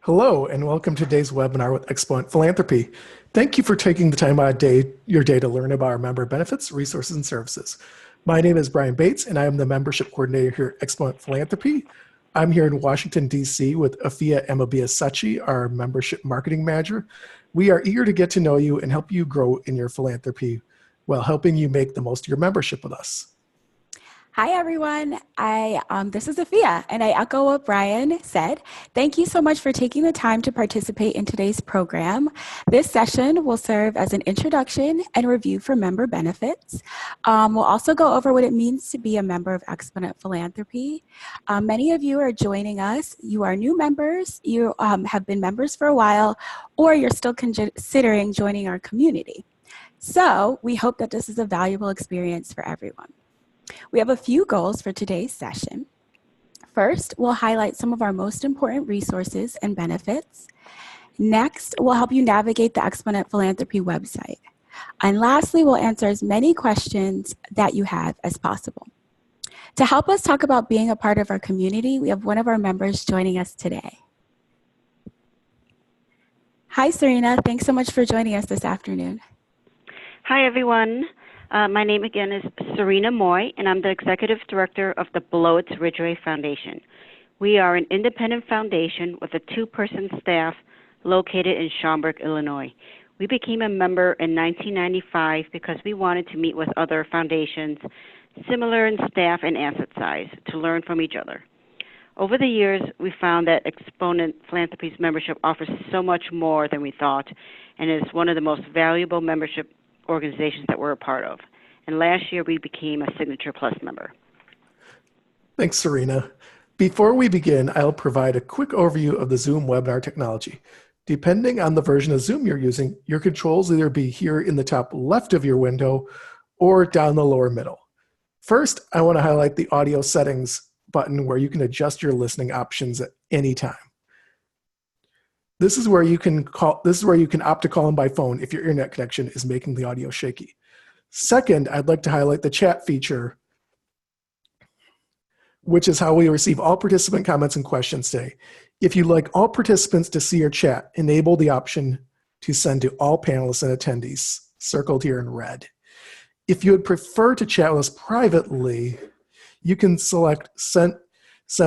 Hello, and welcome to today's webinar with Exponent Philanthropy. Thank you for taking the time out of your day to learn about our member benefits, resources, and services. My name is Brian Bates, and I am the membership coordinator here at Exponent Philanthropy. I'm here in Washington, D.C. with Afia Amabiasachi, our membership marketing manager. We are eager to get to know you and help you grow in your philanthropy while helping you make the most of your membership with us. Hi, everyone. This is Afia, and I echo what Brian said. Thank you so much for taking the time to participate in today's program. This session will serve as an introduction and review for member benefits. We'll also go over what it means to be a member of Exponent Philanthropy. Many of you are joining us. You are new members, you have been members for a while, or you're still considering joining our community. So we hope that this is a valuable experience for everyone. We have a few goals for today's session. First, we'll highlight some of our most important resources and benefits. Next, we'll help you navigate the Exponent Philanthropy website. And lastly, we'll answer as many questions that you have as possible. To help us talk about being a part of our community, we have one of our members joining us today. Hi, Serena. Thanks so much for joining us this afternoon. Hi, everyone. My name again is Serena Moy, and I'm the Executive Director of the Below It's Ridgeway Foundation. We are an independent foundation with a two-person staff located in Schaumburg, Illinois. We became a member in 1995 because we wanted to meet with other foundations similar in staff and asset size to learn from each other. Over the years, we found that Exponent Philanthropy's membership offers so much more than we thought and is one of the most valuable membership organizations that we're a part of. And last year we became a Signature Plus member. Thanks, Serena. Before we begin, I'll provide a quick overview of the Zoom webinar technology. Depending on the version of Zoom you're using, your controls will either be here in the top left of your window or down the lower middle. First, I want to highlight the audio settings button where you can adjust your listening options at any time. This is where you can opt to call in by phone if your internet connection is making the audio shaky. Second, I'd like to highlight the chat feature, which is how we receive all participant comments and questions today. If you'd like all participants to see your chat, enable the option to send to all panelists and attendees, circled here in red. If you would prefer to chat with us privately, you can select send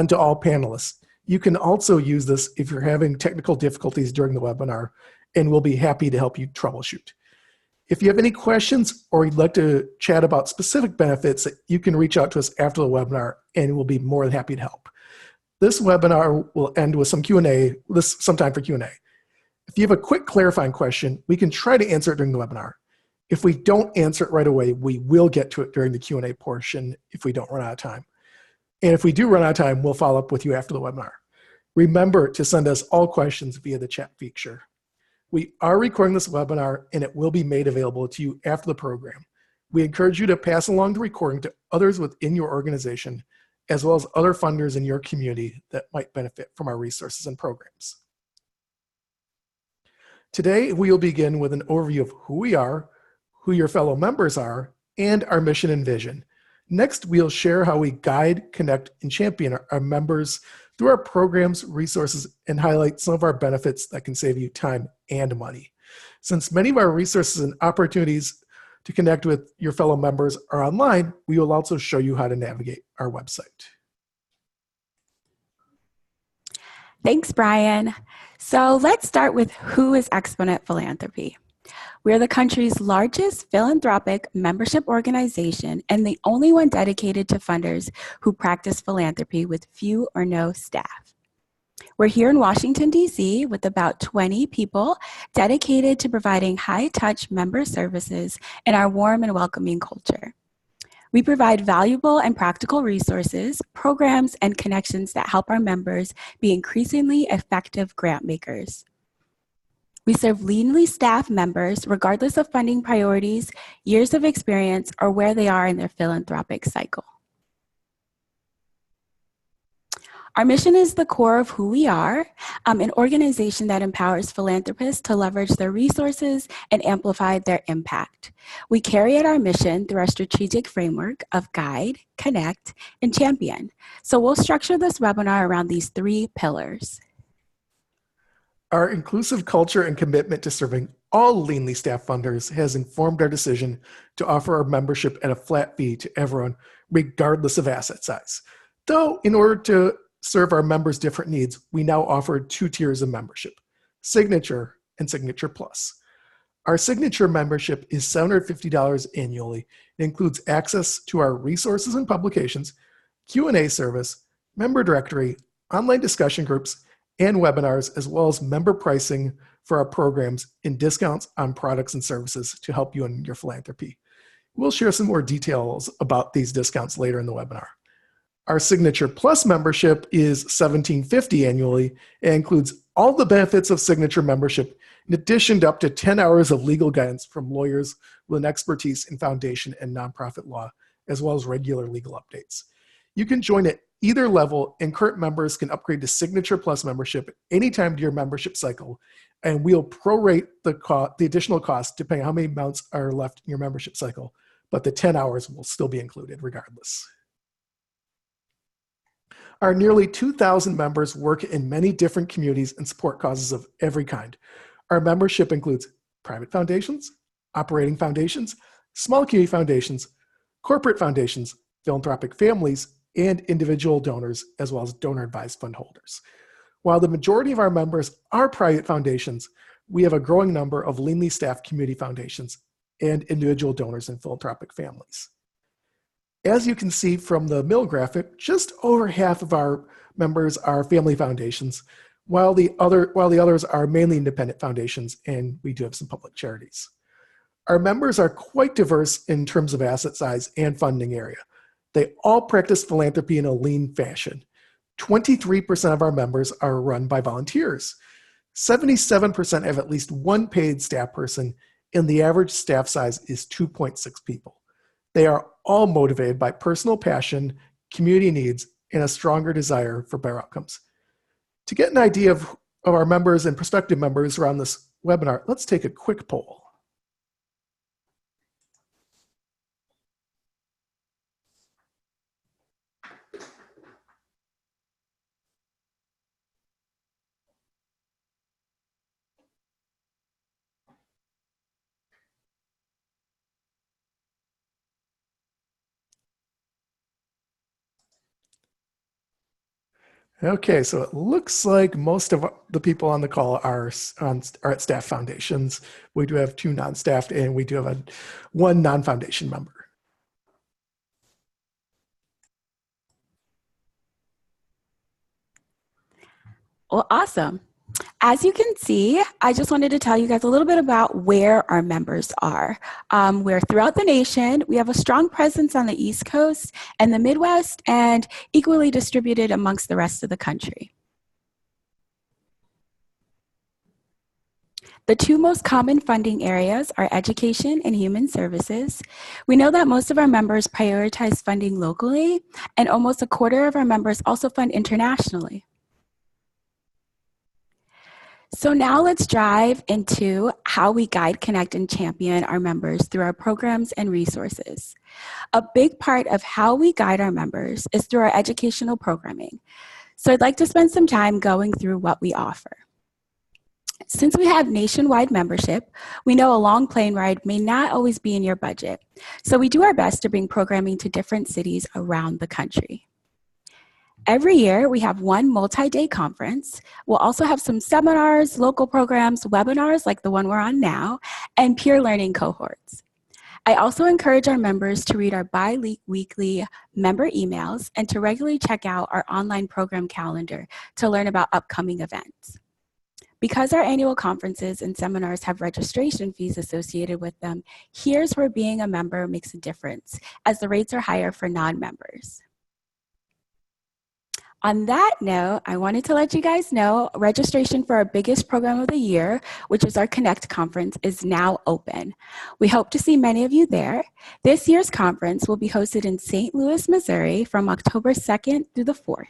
to all panelists. You can also use this if you're having technical difficulties during the webinar, and we'll be happy to help you troubleshoot. If you have any questions or you'd like to chat about specific benefits, you can reach out to us after the webinar, and we'll be more than happy to help. This webinar will end with some time for Q&A. If you have a quick clarifying question, we can try to answer it during the webinar. If we don't answer it right away, we will get to it during the Q&A portion if we don't run out of time. And if we do run out of time, we'll follow up with you after the webinar. Remember to send us all questions via the chat feature. We are recording this webinar and it will be made available to you after the program. We encourage you to pass along the recording to others within your organization, as well as other funders in your community that might benefit from our resources and programs. Today, we will begin with an overview of who we are, who your fellow members are, and our mission and vision. Next, we'll share how we guide, connect, and champion our members through our programs, resources, and highlight some of our benefits that can save you time and money. Since many of our resources and opportunities to connect with your fellow members are online, we will also show you how to navigate our website. Thanks, Brian. So let's start with who is Exponent Philanthropy. We're the country's largest philanthropic membership organization and the only one dedicated to funders who practice philanthropy with few or no staff. We're here in Washington, D.C. with about 20 people dedicated to providing high-touch member services in our warm and welcoming culture. We provide valuable and practical resources, programs, and connections that help our members be increasingly effective grant makers. We serve leanly staffed members regardless of funding priorities, years of experience, or where they are in their philanthropic cycle. Our mission is the core of who we are, an organization that empowers philanthropists to leverage their resources and amplify their impact. We carry out our mission through our strategic framework of guide, connect, and champion. So we'll structure this webinar around these three pillars. Our inclusive culture and commitment to serving all leanly staffed funders has informed our decision to offer our membership at a flat fee to everyone, regardless of asset size. Though, in order to serve our members' different needs, we now offer 2 tiers of membership, Signature and Signature Plus. Our Signature membership is $750 annually. It includes access to our resources and publications, Q&A service, member directory, online discussion groups, and webinars, as well as member pricing for our programs and discounts on products and services to help you in your philanthropy. We'll share some more details about these discounts later in the webinar. Our Signature Plus membership is $1,750 annually and includes all the benefits of Signature membership, in addition to up to 10 hours of legal guidance from lawyers with an expertise in foundation and nonprofit law, as well as regular legal updates. You can join at either level, and current members can upgrade to Signature Plus membership at any time to your membership cycle, and we'll prorate the additional cost depending on how many months are left in your membership cycle, but the 10 hours will still be included regardless. Our nearly 2,000 members work in many different communities and support causes of every kind. Our membership includes private foundations, operating foundations, small community foundations, corporate foundations, philanthropic families, and individual donors, as well as donor-advised fund holders. While the majority of our members are private foundations, we have a growing number of leanly staffed community foundations and individual donors and philanthropic families. As you can see from the middle graphic, just over half of our members are family foundations, while the others are mainly independent foundations, and we do have some public charities. Our members are quite diverse in terms of asset size and funding area. They all practice philanthropy in a lean fashion. 23% of our members are run by volunteers. 77% have at least one paid staff person, and the average staff size is 2.6 people. They are all motivated by personal passion, community needs, and a stronger desire for better outcomes. To get an idea of our members and prospective members around this webinar, let's take a quick poll. Okay, so it looks like most of the people on the call are at staff foundations. We do have 2 non-staffed, and we do have one non-foundation member. Well, awesome. As you can see, I just wanted to tell you guys a little bit about where our members are. We're throughout the nation. We have a strong presence on the East Coast and the Midwest, and equally distributed amongst the rest of the country. The 2 most common funding areas are education and human services. We know that most of our members prioritize funding locally, and almost a quarter of our members also fund internationally. So now let's dive into how we guide, connect, and champion our members through our programs and resources. A big part of how we guide our members is through our educational programming. So I'd like to spend some time going through what we offer. Since we have nationwide membership, we know a long plane ride may not always be in your budget. So we do our best to bring programming to different cities around the country. Every year, we have one multi-day conference. We'll also have some seminars, local programs, webinars like the one we're on now, and peer learning cohorts. I also encourage our members to read our bi-weekly member emails and to regularly check out our online program calendar to learn about upcoming events. Because our annual conferences and seminars have registration fees associated with them, here's where being a member makes a difference, as the rates are higher for non-members. On that note, I wanted to let you guys know registration for our biggest program of the year, which is our Connect conference, is now open. We hope to see many of you there. This year's conference will be hosted in St. Louis, Missouri from October 2nd through the 4th.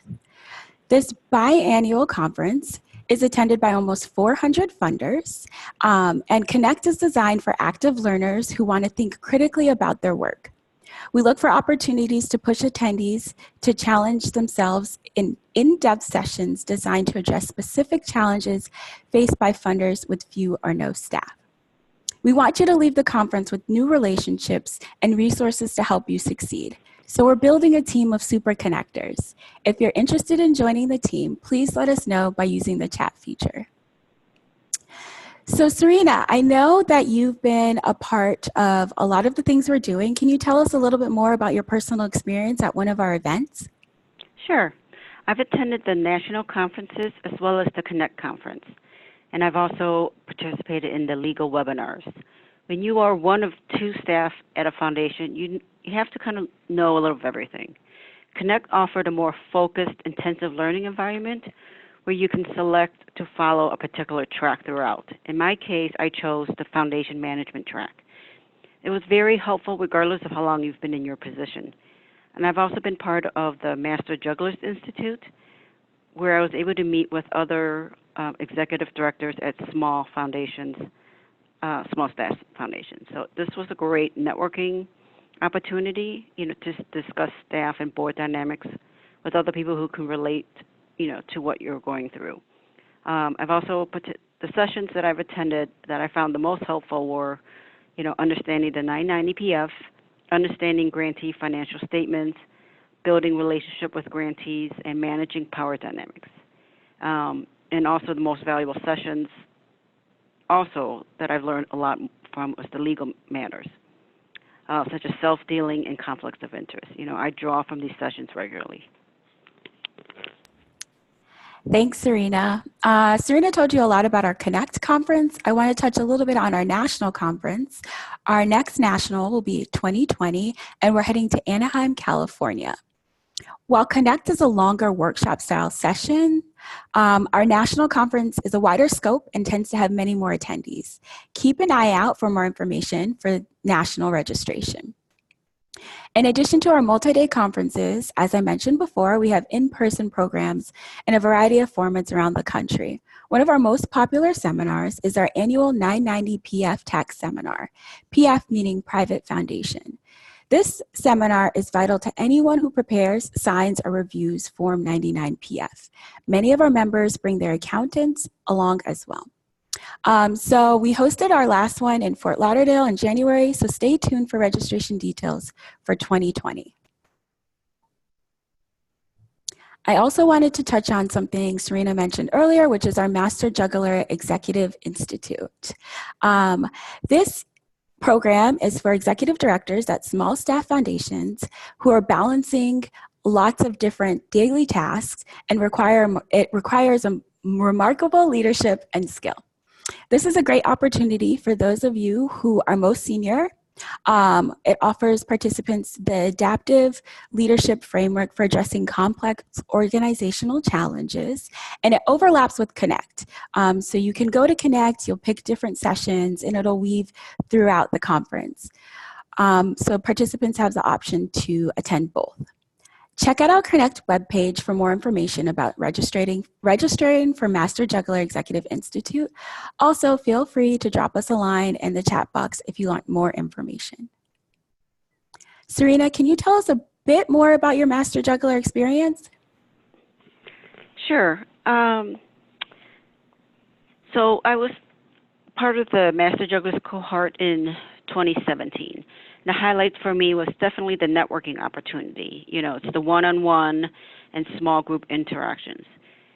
This biannual conference is attended by almost 400 funders, and Connect is designed for active learners who want to think critically about their work. We look for opportunities to push attendees to challenge themselves in in-depth sessions designed to address specific challenges faced by funders with few or no staff. We want you to leave the conference with new relationships and resources to help you succeed. So we're building a team of super connectors. If you're interested in joining the team, please let us know by using the chat feature. So Serena, I know that you've been a part of a lot of the things we're doing. Can you tell us a little bit more about your personal experience at one of our events? Sure. I've attended the national conferences as well as the Connect conference, and I've also participated in the legal webinars. When you are one of two staff at a foundation, you have to kind of know a little of everything. Connect offered a more focused, intensive learning environment where you can select to follow a particular track throughout. In my case, I chose the foundation management track. It was very helpful regardless of how long you've been in your position. And I've also been part of the Master Jugglers Institute, where I was able to meet with other executive directors at small foundations, small staff foundations. So this was a great networking opportunity, to discuss staff and board dynamics with other people who can relate, to what you're going through. I've also the sessions that I've attended that I found the most helpful were, understanding the 990 PF, understanding grantee financial statements, building relationship with grantees, and managing power dynamics. And also the most valuable sessions also that I've learned a lot from was the legal matters, such as self-dealing and conflicts of interest. I draw from these sessions regularly. Thanks, Serena. Serena told you a lot about our Connect conference. I want to touch a little bit on our national conference. Our next national will be 2020, and we're heading to Anaheim, California. While Connect is a longer workshop-style session, our national conference is a wider scope and tends to have many more attendees. Keep an eye out for more information for national registration. In addition to our multi-day conferences, as I mentioned before, we have in-person programs in a variety of formats around the country. One of our most popular seminars is our annual 990 PF Tax Seminar, PF meaning Private Foundation. This seminar is vital to anyone who prepares, signs, or reviews Form 99 PF. Many of our members bring their accountants along as well. So we hosted our last one in Fort Lauderdale in January, so stay tuned for registration details for 2020. I also wanted to touch on something Serena mentioned earlier, which is our Master Juggler Executive Institute. This program is for executive directors at small staff foundations who are balancing lots of different daily tasks and it requires a remarkable leadership and skill. This is a great opportunity for those of you who are most senior. It offers participants the adaptive leadership framework for addressing complex organizational challenges, and it overlaps with Connect. So you can go to Connect, you'll pick different sessions, and it'll weave throughout the conference. So participants have the option to attend both. Check out our Connect webpage for more information about registering for Master Juggler Executive Institute. Also, feel free to drop us a line in the chat box if you want more information. Serena, can you tell us a bit more about your Master Juggler experience? Sure. So I was part of the Master Jugglers cohort in 2017. The highlights for me was definitely the networking opportunity. It's the one-on-one and small group interactions.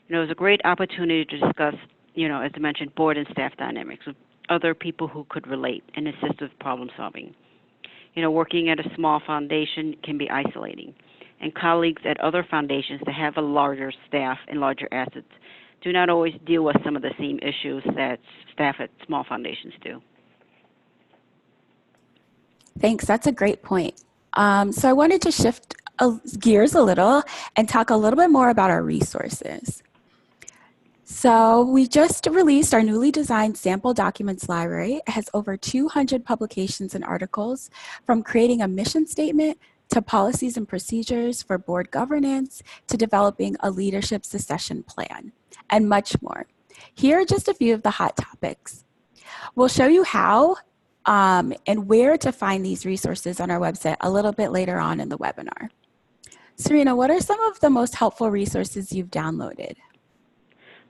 It was a great opportunity to discuss, as I mentioned, board and staff dynamics with other people who could relate and assist with problem solving. Working at a small foundation can be isolating, and colleagues at other foundations that have a larger staff and larger assets do not always deal with some of the same issues that staff at small foundations do. Thanks, that's a great point. So I wanted to shift gears a little and talk a little bit more about our resources. So we just released our newly designed sample documents library. It has over 200 publications and articles, from creating a mission statement to policies and procedures for board governance to developing a leadership succession plan, and much more. Here are just a few of the hot topics. We'll show you how and where to find these resources on our website a little bit later on in the webinar. Serena, what are some of the most helpful resources you've downloaded?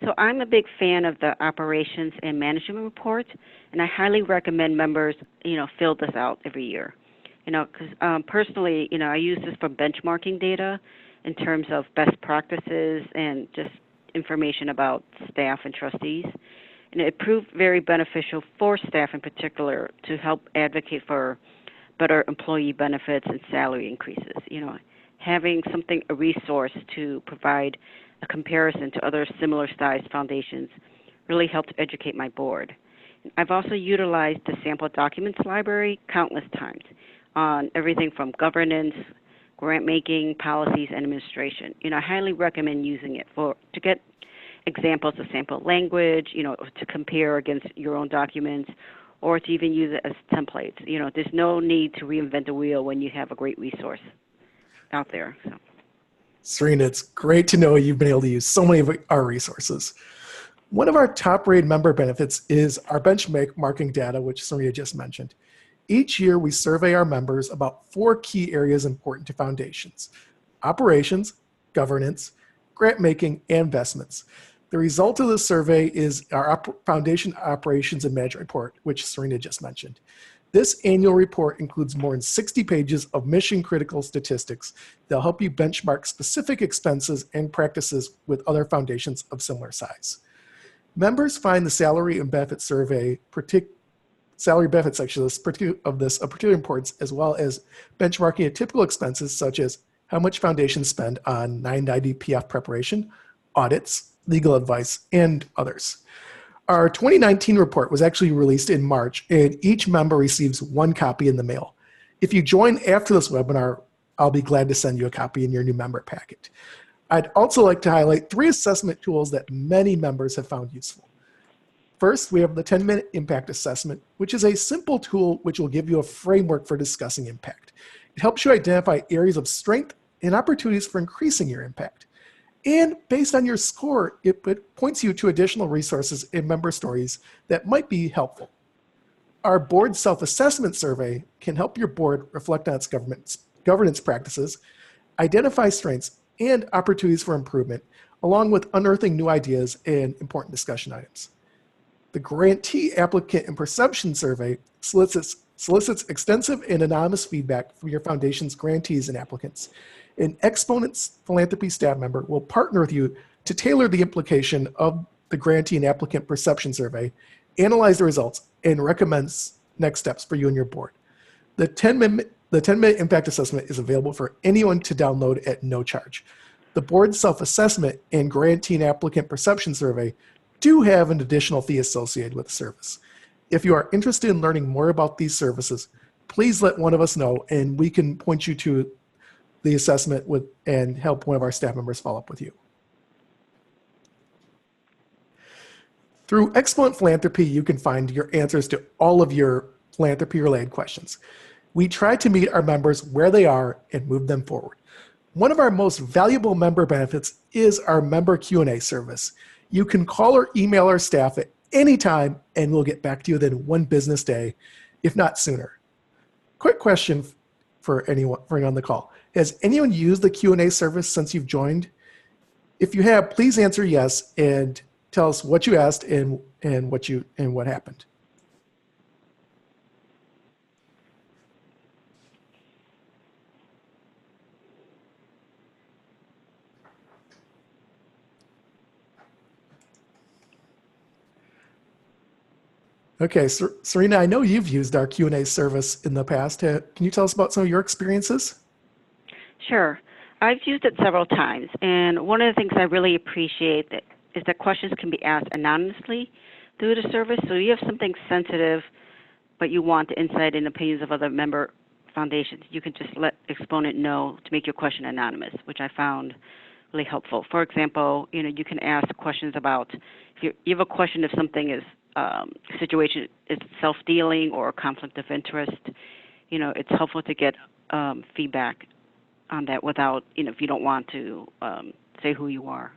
So I'm a big fan of the operations and management report, and I highly recommend members, fill this out every year. Because personally, I use this for benchmarking data in terms of best practices and just information about staff and trustees. And it proved very beneficial for staff in particular to help advocate for better employee benefits and salary increases. Having a resource to provide a comparison to other similar sized foundations really helped educate my board. I've also utilized the sample documents library countless times on everything from governance, grant making, policies, and administration. I highly recommend using it to get examples of sample language, to compare against your own documents, or to even use it as templates. There's no need to reinvent the wheel when you have a great resource out there. So. Serena, it's great to know you've been able to use so many of our resources. One of our top-rated member benefits is our benchmarking data, which Serena just mentioned. Each year, we survey our members about 4 key areas important to foundations: operations, governance, grant making, and investments. The result of the survey is our foundation operations and management report, which Serena just mentioned. This annual report includes more than 60 pages of mission-critical statistics that'll help you benchmark specific expenses and practices with other foundations of similar size. Members find the salary and benefit survey, salary benefit section of this of particular importance, as well as benchmarking of typical expenses such as how much foundations spend on 990 PF preparation, audits, legal advice, and others. Our 2019 report was actually released in March, and each member receives 1 copy in the mail. If you join after this webinar, I'll be glad to send you a copy in your new member packet. I'd also like to highlight 3 assessment tools that many members have found useful. First, we have the 10-minute impact assessment, which is a simple tool which will give you a framework for discussing impact. It helps you identify areas of strength and opportunities for increasing your impact. And based on your score, it points you to additional resources and member stories that might be helpful. Our board self-assessment survey can help your board reflect on its governance practices, identify strengths and opportunities for improvement, along with unearthing new ideas and important discussion items. The grantee applicant and perception survey solicits extensive and anonymous feedback from your foundation's grantees and applicants. An Exponent Philanthropy staff member will partner with you to tailor the implication of the grantee and applicant perception survey, analyze the results, and recommends next steps for you and your board. The 10-minute impact assessment is available for anyone to download at no charge. The board self-assessment and grantee and applicant perception survey do have an additional fee associated with the service. If you are interested in learning more about these services, please let one of us know and we can point you to the assessment and help one of our staff members follow up with you. Through Exponent Philanthropy, you can find your answers to all of your philanthropy-related questions. We try to meet our members where they are and move them forward. One of our most valuable member benefits is our member Q&A service. You can call or email our staff at any time and we'll get back to you within 1 business day, if not sooner. Quick question for anyone on the call. Has anyone used the Q&A service since you've joined? If you have, please answer yes and tell us what you asked and what happened. Okay, Serena, I know you've used our Q&A service in the past. Can you tell us about some of your experiences? Sure. I've used it several times, and one of the things I really appreciate is that questions can be asked anonymously through the service. So you have something sensitive, but you want the insight and opinions of other member foundations. You can just let Exponent know to make your question anonymous, which I found really helpful. For example, you can ask questions about, if you have a question if something is situation is self-dealing or conflict of interest, it's helpful to get feedback on that without, if you don't want to say who you are.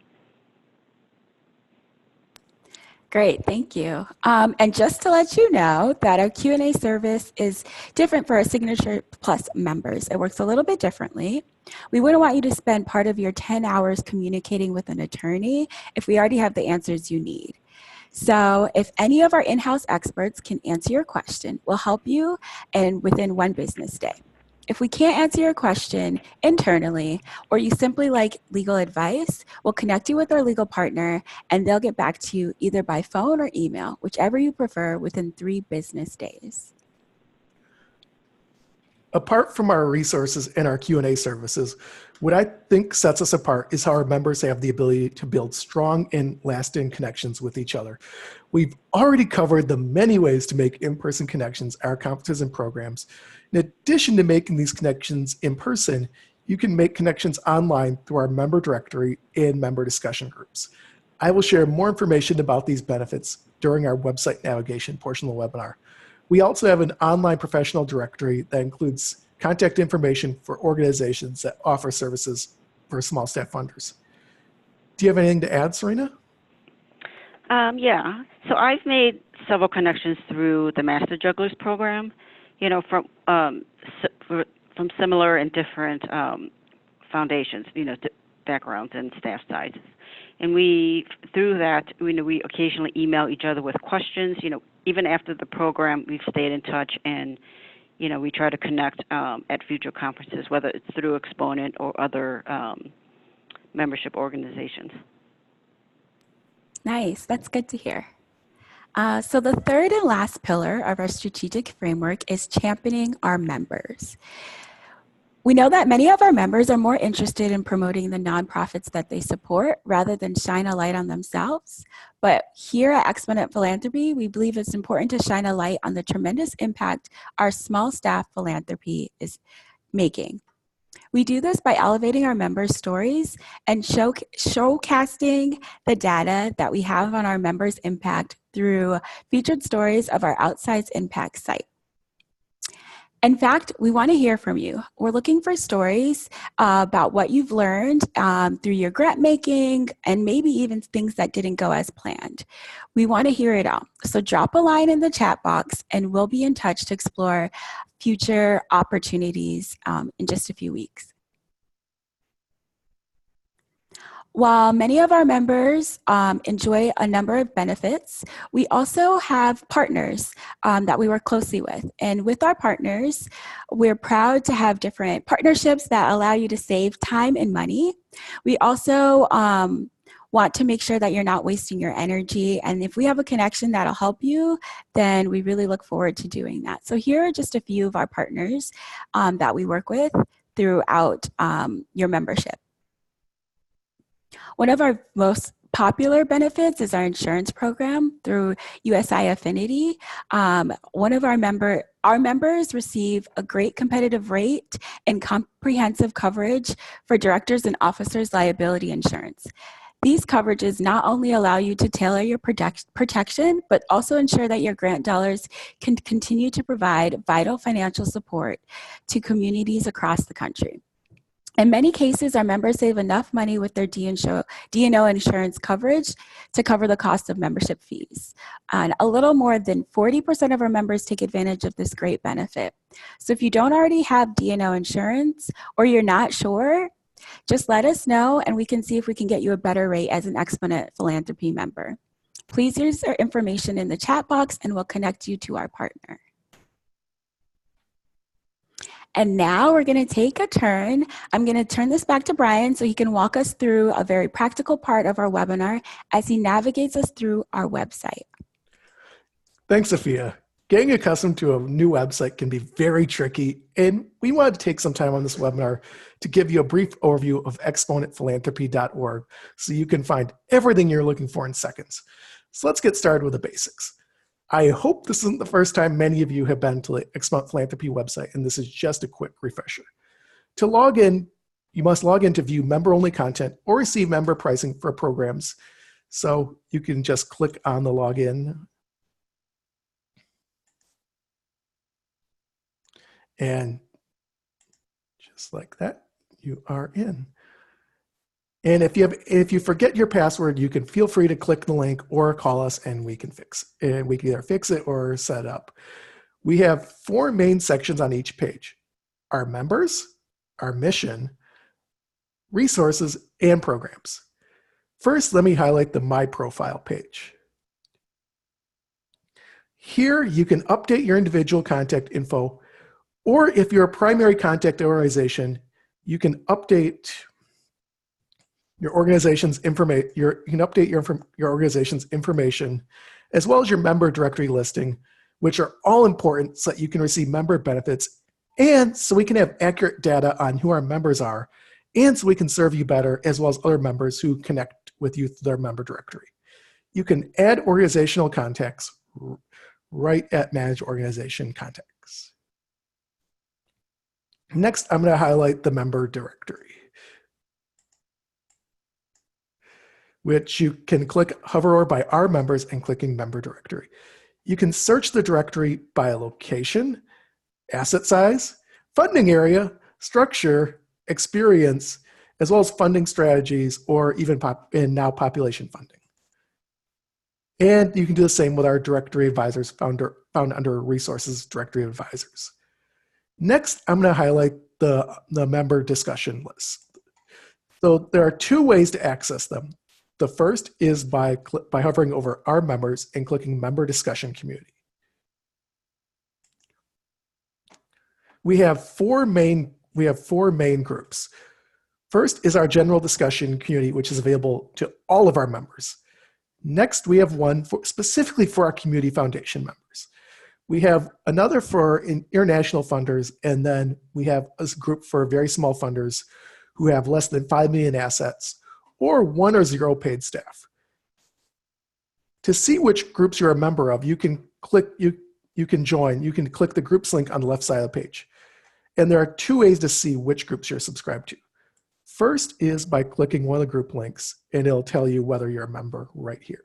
Great, thank you. And just to let you know that our Q&A service is different for our Signature Plus members. It works a little bit differently. We wouldn't want you to spend part of your 10 hours communicating with an attorney if we already have the answers you need. So if any of our in-house experts can answer your question, we'll help you and within one business day. If we can't answer your question internally, or you simply like legal advice, we'll connect you with our legal partner and they'll get back to you either by phone or email, whichever you prefer, within 3 business days. Apart from our resources and our Q&A services, what I think sets us apart is how our members have the ability to build strong and lasting connections with each other. We've already covered the many ways to make in-person connections at our conferences and programs. In addition to making these connections in person, you can make connections online through our member directory and member discussion groups. I will share more information about these benefits during our website navigation portion of the webinar. We also have an online professional directory that includes contact information for organizations that offer services for small staff funders. Do you have anything to add, Serena? Yeah. So I've made several connections through the Master Jugglers program, from similar and different foundations, backgrounds and staff sizes. And through that, we occasionally email each other with questions. Even after the program, we've stayed in touch, and we try to connect at future conferences, whether it's through Exponent or other membership organizations. Nice, that's good to hear. So the third and last pillar of our strategic framework is championing our members. We know that many of our members are more interested in promoting the nonprofits that they support rather than shine a light on themselves. But here at Exponent Philanthropy, we believe it's important to shine a light on the tremendous impact our small staff philanthropy is making. We do this by elevating our members' stories and showcasing the data that we have on our members' impact through featured stories of our Outsized Impact site. In fact, we want to hear from you. We're looking for stories about what you've learned through your grant making and maybe even things that didn't go as planned. We want to hear it all. So drop a line in the chat box and we'll be in touch to explore future opportunities in just a few weeks. While many of our members enjoy a number of benefits, we also have partners that we work closely with. And with our partners, we're proud to have different partnerships that allow you to save time and money. We also want to make sure that you're not wasting your energy. And if we have a connection that'll help you, then we really look forward to doing that. So here are just a few of our partners that we work with throughout your membership. One of our most popular benefits is our insurance program through USI Affinity. One of our members receive a great competitive rate and comprehensive coverage for directors and officers liability insurance. These coverages not only allow you to tailor your protection, but also ensure that your grant dollars can continue to provide vital financial support to communities across the country. In many cases, our members save enough money with their D&O insurance coverage to cover the cost of membership fees. And a little more than 40% of our members take advantage of this great benefit. So if you don't already have D&O insurance or you're not sure, just let us know and we can see if we can get you a better rate as an Exponent Philanthropy member. Please use our information in the chat box and we'll connect you to our partner. And now we're going to take a turn. I'm going to turn this back to Brian so he can walk us through a very practical part of our webinar as he navigates us through our website. Thanks, Sophia. Getting accustomed to a new website can be very tricky, and we wanted to take some time on this webinar to give you a brief overview of exponentphilanthropy.org so you can find everything you're looking for in seconds. So let's get started with the basics. I hope this isn't the first time many of you have been to the Exponent Philanthropy website, and this is just a quick refresher. To log in, you must log in to view member-only content or receive member pricing for programs. So you can just click on the login. And just like that, you are in. And if you forget your password, you can feel free to click the link or call us and we can fix it. And we can either fix it or set it up. We have 4 main sections on each page: our members, our mission, resources, and programs. First, let me highlight the My Profile page. Here, you can update your individual contact info, or if you're a primary contact organization, you can update your organization's information. You can update your organization's information, as well as your member directory listing, which are all important so that you can receive member benefits, and so we can have accurate data on who our members are, and so we can serve you better, as well as other members who connect with you through their member directory. You can add organizational contacts right at Manage Organization Contacts. Next, I'm going to highlight the member directory, which you can hover over by our members and clicking member directory. You can search the directory by location, asset size, funding area, structure, experience, as well as funding strategies, or even now population funding. And you can do the same with our directory advisors found under Resources Directory Advisors. Next, I'm going to highlight the member discussion list. So there are 2 ways to access them. The first is by hovering over our members and clicking Member Discussion Community. We have four main groups. First is our general discussion community, which is available to all of our members. Next, we have one specifically for our community foundation members. We have another for international funders, and then we have a group for very small funders who have less than 5 million assets or 1 or 0 paid staff. To see which groups you're a member of, you can click the groups link on the left side of the page. And there are 2 ways to see which groups you're subscribed to. First is by clicking one of the group links, and it'll tell you whether you're a member right here.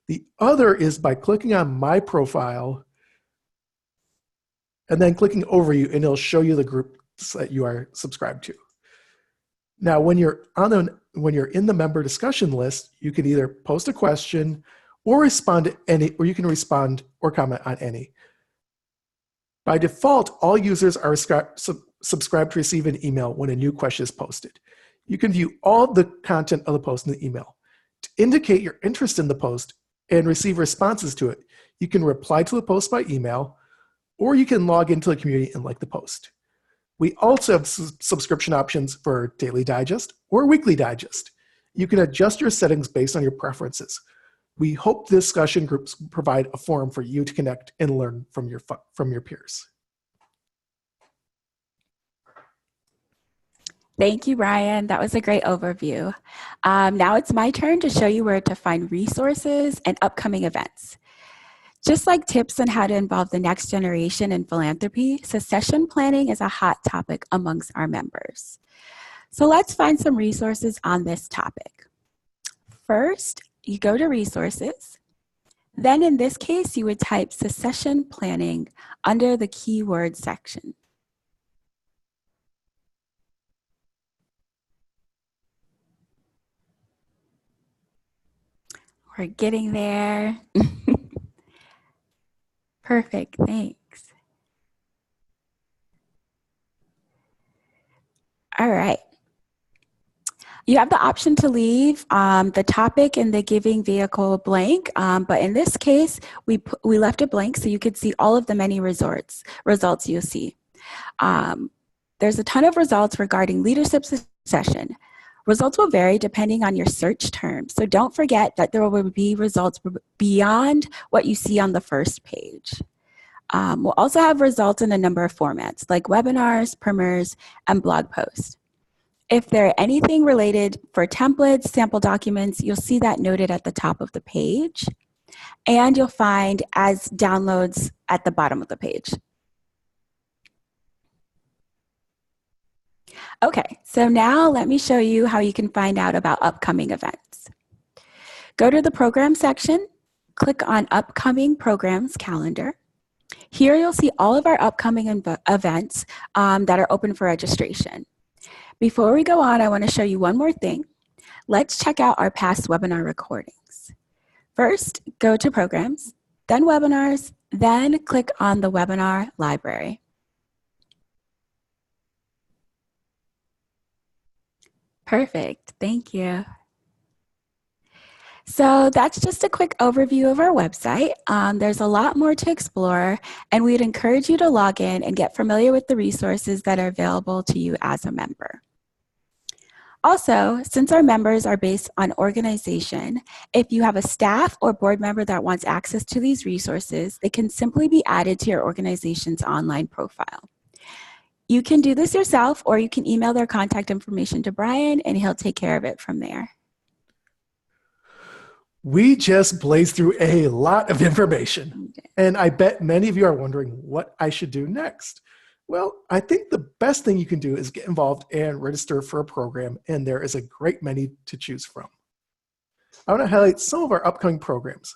The other is by clicking on My Profile and then clicking Overview, and it'll show you the groups that you are subscribed to. Now, when you're in the member discussion list, you can either post a question or respond to any, or you can respond or comment on any. By default, all users are subscribed to receive an email when a new question is posted. You can view all the content of the post in the email. To indicate your interest in the post and receive responses to it, you can reply to the post by email, or you can log into the community and like the post. We also have subscription options for Daily Digest or Weekly Digest. You can adjust your settings based on your preferences. We hope discussion groups provide a forum for you to connect and learn from your peers. Thank you, Brian. That was a great overview. Now it's my turn to show you where to find resources and upcoming events. Just like tips on how to involve the next generation in philanthropy, succession planning is a hot topic amongst our members. So let's find some resources on this topic. First, you go to resources. Then in this case, you would type succession planning under the keyword section. We're getting there. Perfect, thanks. All right. You have the option to leave the topic and the giving vehicle blank, but in this case, we left it blank so you could see all of the many results you'll see. There's a ton of results regarding leadership succession. Results will vary depending on your search term, so don't forget that there will be results beyond what you see on the first page. We'll also have results in a number of formats, like webinars, primers, and blog posts. If there are anything related for templates, sample documents, you'll see that noted at the top of the page, and you'll find as downloads at the bottom of the page. Okay, so now let me show you how you can find out about upcoming events. Go to the program section, click on Upcoming Programs Calendar. Here you'll see all of our upcoming events that are open for registration. Before we go on, I want to show you one more thing. let's check out our past webinar recordings. First, go to Programs, then Webinars, then click on the Webinar Library. Perfect, thank you. So that's just a quick overview of our website. There's a lot more to explore, and we'd encourage you to log in and get familiar with the resources that are available to you as a member. Also, since our members are based on organization, if you have a staff or board member that wants access to these resources, they can simply be added to your organization's online profile. You can do this yourself, or you can email their contact information to Brian and he'll take care of it from there. We just blazed through a lot of information, and I bet many of you are wondering what I should do next. Well, I think the best thing you can do is get involved and register for a program, and there is a great many to choose from. I want to highlight some of our upcoming programs.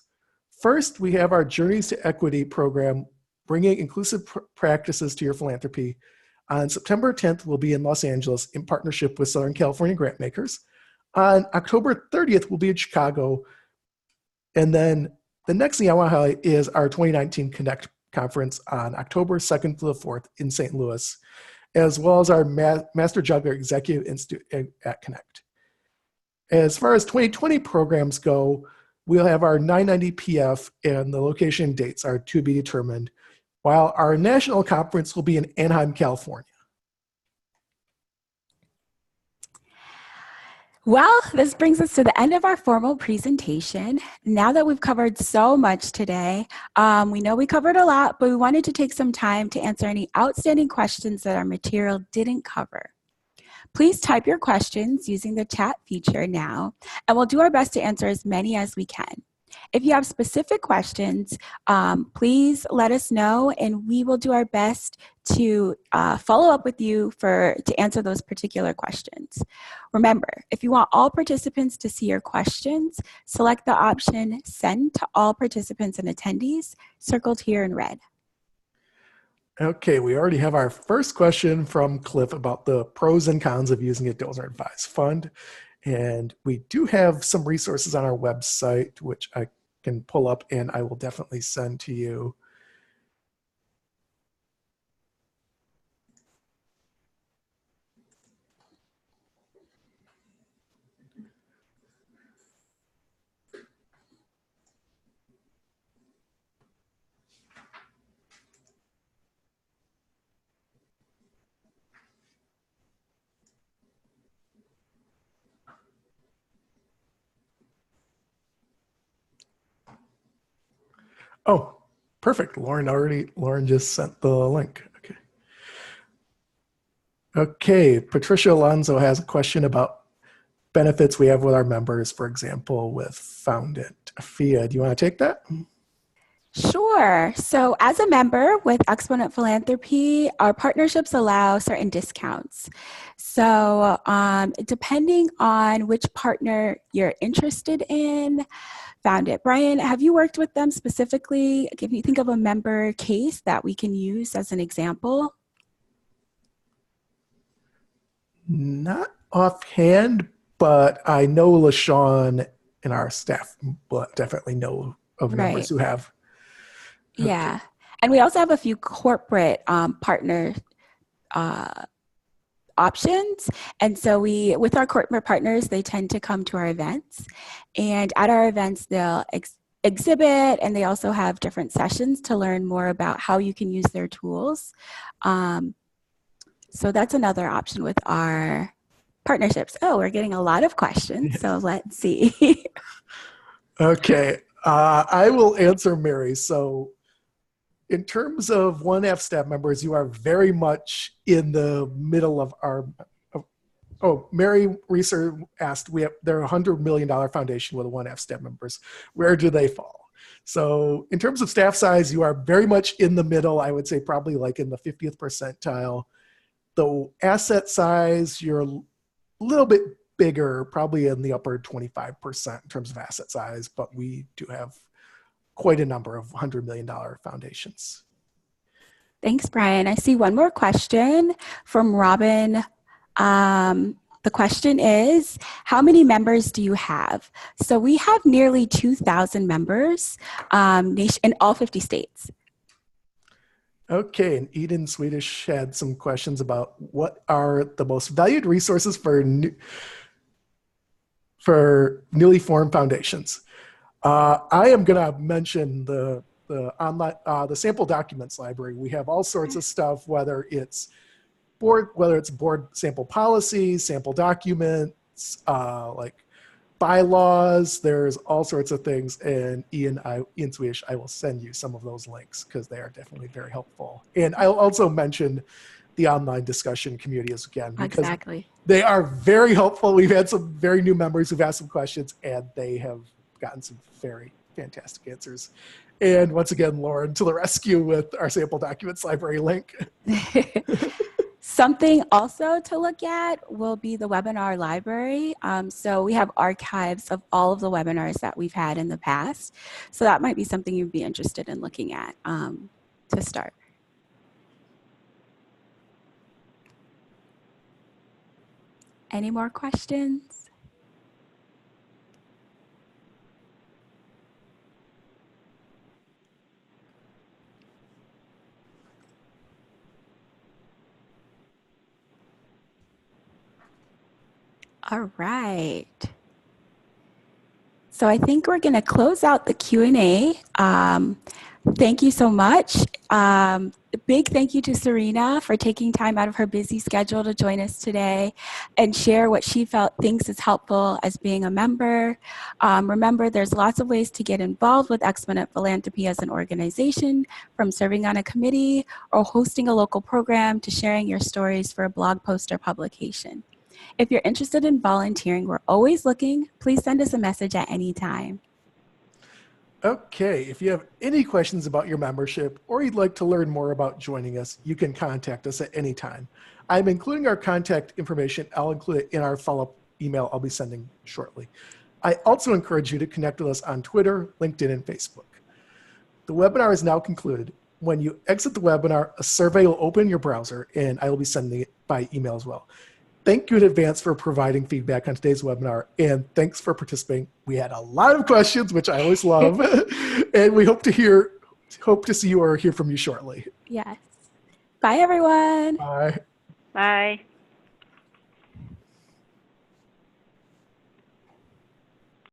First, we have our Journeys to Equity program, bringing inclusive practices to your philanthropy. On September 10th, we'll be in Los Angeles in partnership with Southern California Grantmakers. On October 30th, we'll be in Chicago. And then the next thing I want to highlight is our 2019 Connect conference on October 2nd to the 4th in St. Louis, as well as our Master Juggler Executive Institute at Connect. As far as 2020 programs go, we'll have our 990 PF, and the location and dates are to be determined, while our national conference will be in Anaheim, California. Well, this brings us to the end of our formal presentation. Now that we've covered so much today, we know we covered a lot, but we wanted to take some time to answer any outstanding questions that our material didn't cover. Please type your questions using the chat feature now, and we'll do our best to answer as many as we can. If you have specific questions, please let us know, and we will do our best to follow up with you to answer those particular questions. Remember, if you want all participants to see your questions, select the option Send to all participants and attendees, circled here in red. Okay, we already have our first question from Cliff about the pros and cons of using a donor advised fund. And we do have some resources on our website, which I can pull up and I will definitely send to you. Oh, perfect. Lauren just sent the link. Okay. Okay, Patricia Alonso has a question about benefits we have with our members, for example, with Foundit. Fia, do you want to take that? Sure. So as a member with Exponent Philanthropy, our partnerships allow certain discounts. So depending on which partner you're interested in, Foundit. Brian, have you worked with them specifically? Can you think of a member case that we can use as an example? Not offhand, but I know LaShawn and our staff definitely know of members who have. Okay. Yeah. And we also have a few corporate partner options. And so with our corporate partners, they tend to come to our events. And at our events, they'll exhibit, and they also have different sessions to learn more about how you can use their tools. So that's another option with our partnerships. Oh, we're getting a lot of questions, yes. So let's see. Okay, I will answer Mary. So in terms of 1F staff members, you are very much in the middle of our, Mary Reeser asked, they're a $100 million foundation with 1F staff members. Where do they fall? So in terms of staff size, you are very much in the middle. I would say probably like in the 50th percentile. The asset size, you're a little bit bigger, probably in the upper 25% in terms of asset size, but we do have quite a number of $100 million foundations. Thanks, Brian. I see one more question from Robin. The The question is, how many members do you have? So we have nearly 2,000 members in all 50 states. Okay, and Eden Swedish had some questions about what are the most valued resources for newly formed foundations. I am going to mention the online the sample documents library. We have all sorts of stuff, whether it's board sample policies, sample documents, like bylaws. There's all sorts of things, and Ian Swedish, I will send you some of those links because they are definitely very helpful. And I'll also mention the online discussion communities again, because Exactly. they are very helpful. We've had some very new members who've asked some questions, and they have gotten some very fantastic answers. And once again, Lauren to the rescue with our sample documents library link. Something also to look at will be the webinar library. So we have archives of all of the webinars that we've had in the past. So that might be something you'd be interested in looking at to start. Any more questions? All right. So I think we're going to close out the Q&A. Thank you so much. A big thank you to Serena for taking time out of her busy schedule to join us today and share what she thinks is helpful as being a member. Remember, there's lots of ways to get involved with Exponent Philanthropy as an organization, from serving on a committee or hosting a local program to sharing your stories for a blog post or publication. If you're interested in volunteering, we're always looking. Please send us a message at any time. Okay, if you have any questions about your membership or you'd like to learn more about joining us, you can contact us at any time. I'm including our contact information. I'll include it in our follow-up email I'll be sending shortly. I also encourage you to connect with us on Twitter, LinkedIn, and Facebook. The webinar is now concluded. When you exit the webinar, a survey will open in your browser, and I will be sending it by email as well. Thank you in advance for providing feedback on today's webinar, and thanks for participating. We had a lot of questions, which I always love, and we hope to see you or hear from you shortly. Yes. Bye, everyone. Bye. Bye.